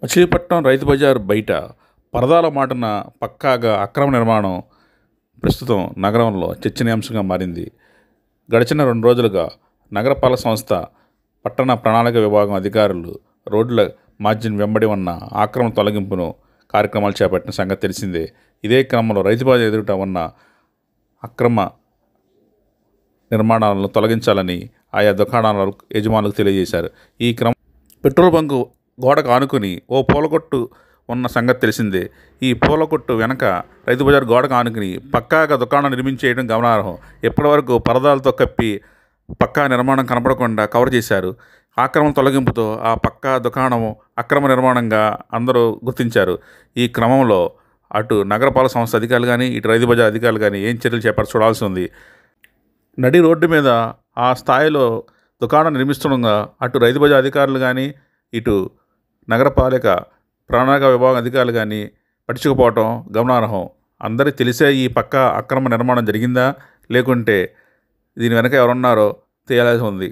మచిలీపట్నం రైతు బజార్ బయట పరదాల మాటున పక్కాగా అక్రమ నిర్మాణం ప్రస్తుతం నగరంలో చర్చనీయాంశంగా మారింది. గడిచిన 2 రోజులుగా నగరపాలక సంస్థ పట్టణ ప్రణాళిక విభాగం అధికారులు రోడ్ల మార్జిన్ వెంబడి ఉన్న ఆక్రమణ తొలగింపును కార్యక్రమాలు చేపట్టిన సంగతి తెలిసిందే. ఇదే క్రమంలో రైతు బజార్ ఎదుట ఉన్న అక్రమ నిర్మాణాలను తొలగించాలని ఆయా దుకాణాల యజమానులకు తెలియజేశారు. ఈ క్రమం పెట్రోల్ బంకు గోడకు ఆనుకుని ఓ పూల కొట్టు ఉన్న సంగతి తెలిసిందే. ఈ పూల కొట్టు వెనక రైతు బజార్ గోడకు ఆనుకుని పక్కాగా దుకాణం నిర్మించేయడం గమనార్హం. ఇప్పటివరకు పరదాలతో కప్పి పక్కా నిర్మాణం కనపడకుండా కవర్ చేశారు. ఆక్రమణ తొలగింపుతో ఆ పక్కా దుకాణం అక్రమ నిర్మాణంగా అందరూ గుర్తించారు. ఈ క్రమంలో అటు నగరపాలక సంస్థ అధికారులు కానీ ఇటు రైతు బజార్ అధికారులు కానీ ఏం చర్యలు చేపట్టి చూడాల్సి ఉంది. నడి రోడ్డు మీద ఆ స్థాయిలో దుకాణం నిర్మిస్తుండగా అటు రైతు బజార్ అధికారులు కానీ ఇటు నగరపాలిక ప్రణాళిక విభాగం అధికారులు కానీ పట్టించుకుపోవటం గమనార్హం. అందరికీ తెలిసే ఈ పక్క అక్రమ నిర్మాణం జరిగిందా లేకుంటే దీని వెనక ఎవరున్నారో తేలాల్సి ఉంది.